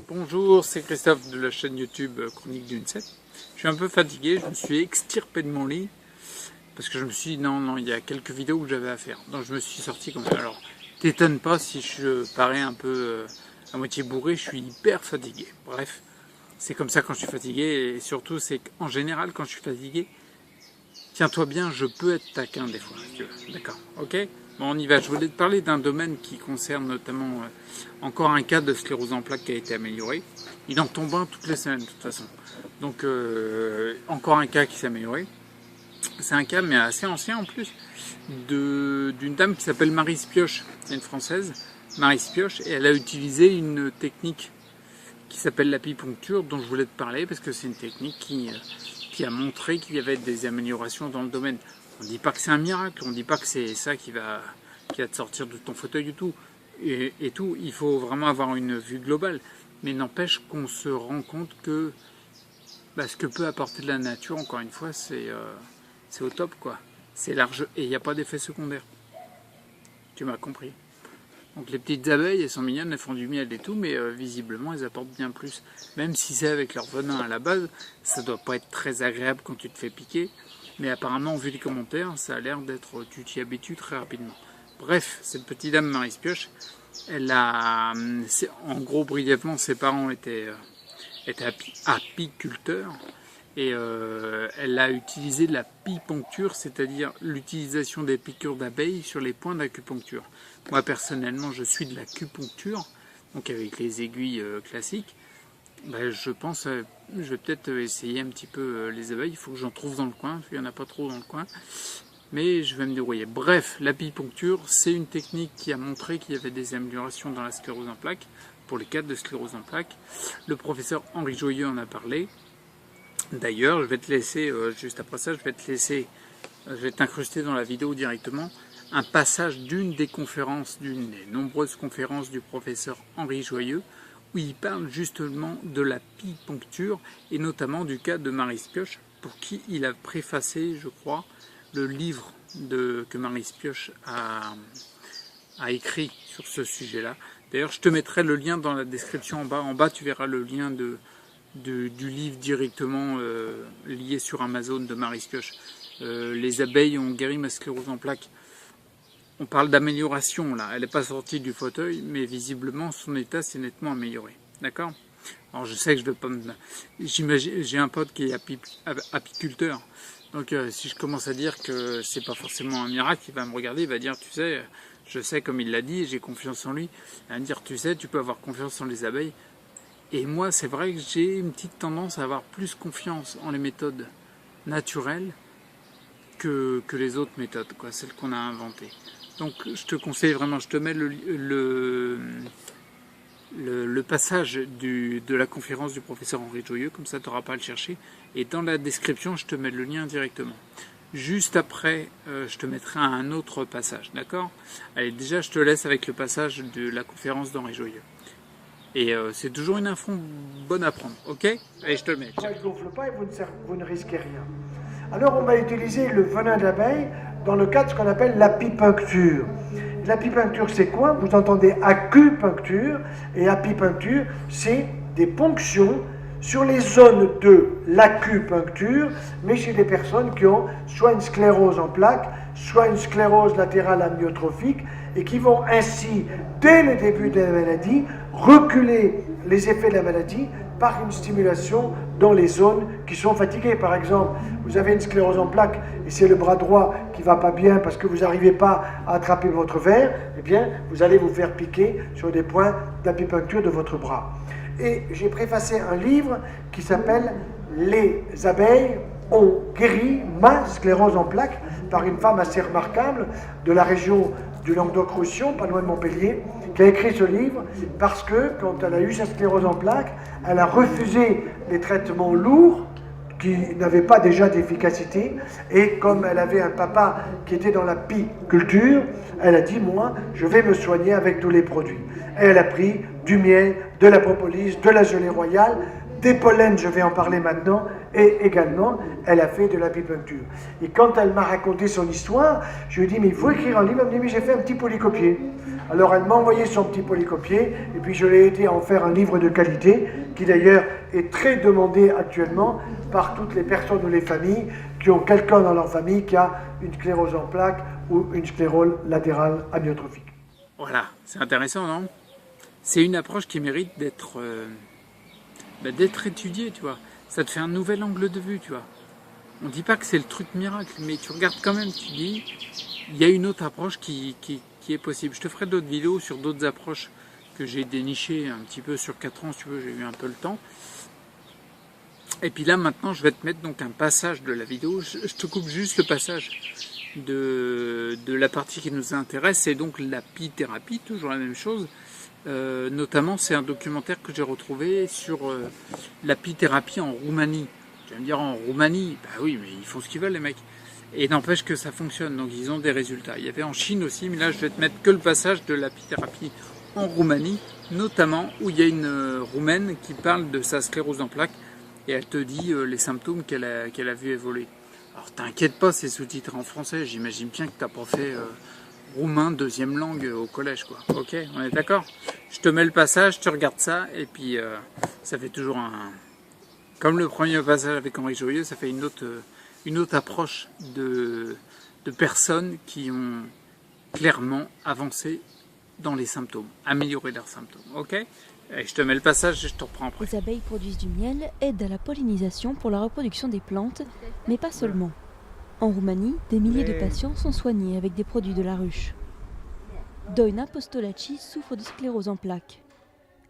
Bonjour, c'est Christophe de la chaîne YouTube Chronique d'une 7. Je suis un peu fatigué, je me suis extirpé de mon lit parce que je me suis dit non, il y a quelques vidéos que j'avais à faire. Donc je me suis sorti comme ça. Alors, t'étonne pas si je parais un peu à moitié bourré, je suis hyper fatigué. Bref, c'est comme ça quand je suis fatigué et surtout c'est qu'en général quand je suis fatigué, tiens-toi bien, je peux être taquin des fois, si tu veux. D'accord, ok? Bon, on y va. Je voulais te parler d'un domaine qui concerne notamment encore un cas de sclérose en plaques qui a été amélioré. Il en tombe un toutes les semaines de toute façon. Donc encore un cas qui s'est amélioré. C'est un cas mais assez ancien en plus d'une dame qui s'appelle Marie Spioche. C'est une Française, Marie Spioche, et elle a utilisé une technique qui s'appelle l'apipuncture dont je voulais te parler parce que c'est une technique qui a montré qu'il y avait des améliorations dans le domaine. On ne dit pas que c'est un miracle, on ne dit pas que c'est ça qui va te sortir de ton fauteuil du tout. Et tout, il faut vraiment avoir une vue globale. Mais n'empêche qu'on se rend compte que ce que peut apporter de la nature, encore une fois, c'est au top, quoi. C'est large et il n'y a pas d'effet secondaire. Tu m'as compris. Donc les petites abeilles, elles sont mignonnes, elles font du miel et tout, mais visiblement, elles apportent bien plus. Même si c'est avec leur venin à la base, ça doit pas être très agréable quand tu te fais piquer. Mais apparemment, vu les commentaires, ça a l'air d'être, tu t'y habitues très rapidement. Bref, cette petite dame Marie Spioche, elle a, en gros, brièvement, ses parents étaient apiculteurs. Et elle a utilisé de la pipuncture, c'est-à-dire l'utilisation des piqûres d'abeilles sur les points d'acupuncture. Moi, personnellement, je suis de l'acupuncture, donc avec les aiguilles classiques. Je pense, je vais peut-être essayer un petit peu les abeilles. Il faut que j'en trouve dans le coin, parce qu'il n'y en a pas trop dans le coin. Mais je vais me débrouiller. Bref, l'apipuncture, c'est une technique qui a montré qu'il y avait des améliorations dans la sclérose en plaques, pour les cas de sclérose en plaques. Le professeur Henri Joyeux en a parlé. D'ailleurs, je vais te laisser, juste après ça, je vais t'incruster dans la vidéo directement, un passage d'une des nombreuses conférences du professeur Henri Joyeux, où il parle justement de la pipuncture, et notamment du cas de Marie Spioche, pour qui il a préfacé, je crois, le livre que Marie Spioche a écrit sur ce sujet-là. D'ailleurs, je te mettrai le lien dans la description en bas. En bas, tu verras le lien du livre directement lié sur Amazon de Marie Spioche. Les abeilles ont guéri ma sclérose en plaques. On parle d'amélioration là, elle n'est pas sortie du fauteuil, mais visiblement son état s'est nettement amélioré. D'accord? Alors je sais que je ne vais pas me... J'imagine, j'ai un pote qui est apiculteur, donc si je commence à dire que c'est pas forcément un miracle, il va me regarder, il va dire, tu sais, je sais comme il l'a dit, j'ai confiance en lui, il va me dire, tu sais, tu peux avoir confiance en les abeilles. Et moi, c'est vrai que j'ai une petite tendance à avoir plus confiance en les méthodes naturelles que les autres méthodes, quoi, celles qu'on a inventées. Donc je te conseille vraiment, je te mets le passage de la conférence du professeur Henri Joyeux, comme ça tu n'auras pas à le chercher. Et dans la description, je te mets le lien directement. Juste après, je te mettrai un autre passage, d'accord? Allez, déjà je te laisse avec le passage de la conférence d'Henri Joyeux. Et c'est toujours une info bonne à prendre, ok? Allez, je te le mets. Il ne gonfle pas et vous ne risquez rien. Alors on va utiliser le venin d'abeille dans le cadre de ce qu'on appelle l'apipuncture. L'apipuncture, c'est quoi? Vous entendez acupuncture, et apipuncture, c'est des ponctions sur les zones de l'acupuncture, mais chez des personnes qui ont soit une sclérose en plaques, soit une sclérose latérale amyotrophique, et qui vont ainsi, dès le début de la maladie, reculer les effets de la maladie par une stimulation dans les zones qui sont fatiguées. Par exemple, vous avez une sclérose en plaques et c'est le bras droit qui ne va pas bien parce que vous n'arrivez pas à attraper votre verre, eh bien, vous allez vous faire piquer sur des points d'apipuncture de votre bras. Et j'ai préfacé un livre qui s'appelle « Les abeilles ont guéri ma sclérose en plaques » par une femme assez remarquable de la région du Languedoc-Roussillon, pas loin de Montpellier, qui a écrit ce livre parce que, quand elle a eu sa sclérose en plaques, elle a refusé les traitements lourds qui n'avaient pas déjà d'efficacité, et comme elle avait un papa qui était dans la piculture, elle a dit, moi, je vais me soigner avec tous les produits. Et elle a pris du miel, de la propolis, de la gelée royale, des pollens, je vais en parler maintenant, et également, elle a fait de l'apipuncture. Et quand elle m'a raconté son histoire, je lui ai dit, mais il faut écrire un livre. Elle me dit, mais j'ai fait un petit polycopier. Alors elle m'a envoyé son petit polycopier et puis je l'ai aidé à en faire un livre de qualité qui d'ailleurs est très demandé actuellement par toutes les personnes ou les familles qui ont quelqu'un dans leur famille qui a une sclérose en plaques ou une sclérose latérale amyotrophique. Voilà, c'est intéressant, non? C'est une approche qui mérite d'être étudiée, tu vois. Ça te fait un nouvel angle de vue, tu vois. On dit pas que c'est le truc miracle, mais tu regardes quand même, tu dis, il y a une autre approche qui est possible. Je te ferai d'autres vidéos sur d'autres approches que j'ai dénichées un petit peu sur 4 ans, si tu veux, j'ai eu un peu le temps. Et puis là, maintenant, je vais te mettre donc un passage de la vidéo. Je te coupe juste le passage de la partie qui nous intéresse, c'est donc l'apithérapie, toujours la même chose. Notamment, c'est un documentaire que j'ai retrouvé sur l'apithérapie en Roumanie. Tu vas me dire, en Roumanie, bah oui, mais ils font ce qu'ils veulent, les mecs. Et n'empêche que ça fonctionne, donc ils ont des résultats. Il y avait en Chine aussi, mais là, je vais te mettre que le passage de l'apithérapie en Roumanie, notamment où il y a une Roumaine qui parle de sa sclérose en plaques, et elle te dit les symptômes qu'elle a vu évoluer. Alors t'inquiète pas, c'est sous-titré en français, j'imagine bien que t'as pas fait roumain deuxième langue au collège, quoi. Ok, on est d'accord? Je te mets le passage, tu regardes ça, et puis ça fait toujours un... Comme le premier passage avec Henri Joyeux, ça fait une autre approche de personnes qui ont clairement avancé dans les symptômes, amélioré leurs symptômes. Ok? Et je te mets le passage et je te reprends après. Les abeilles produisent du miel, aident à la pollinisation pour la reproduction des plantes, mais pas seulement. En Roumanie, des milliers de patients sont soignés avec des produits de la ruche. Doina Postolacci souffre de sclérose en plaques.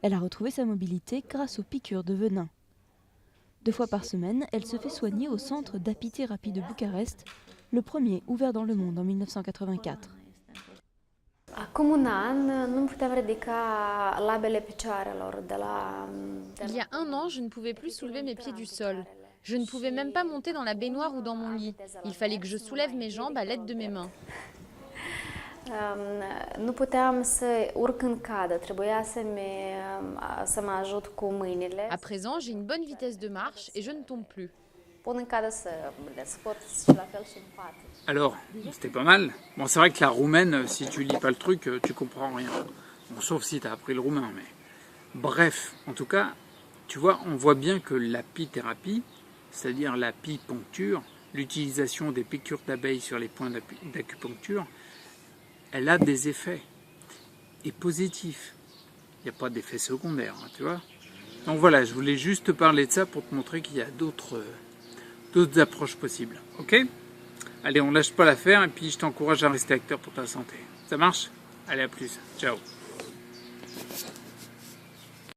Elle a retrouvé sa mobilité grâce aux piqûres de venin. 2 fois par semaine, elle se fait soigner au centre d'apithérapie de Bucarest, le premier ouvert dans le monde en 1984. Il y a 1 an, je ne pouvais plus soulever mes pieds du sol. Je ne pouvais même pas monter dans la baignoire ou dans mon lit. Il fallait que je soulève mes jambes à l'aide de mes mains. À présent, j'ai une bonne vitesse de marche et je ne tombe plus. Alors, c'était pas mal. Bon, c'est vrai que la roumaine, si tu lis pas le truc, tu comprends rien. Bon, sauf si tu as appris le roumain, mais... Bref, en tout cas, tu vois, on voit bien que l'apithérapie, c'est-à-dire l'apipuncture, l'utilisation des piqûres d'abeilles sur les points d'acupuncture, elle a des effets, et positifs. Il n'y a pas d'effet secondaire, hein, tu vois. Donc voilà, je voulais juste te parler de ça pour te montrer qu'il y a d'autres approches possibles. Ok? Allez, on lâche pas l'affaire et puis je t'encourage à rester acteur pour ta santé. Ça marche? Allez, à plus. Ciao.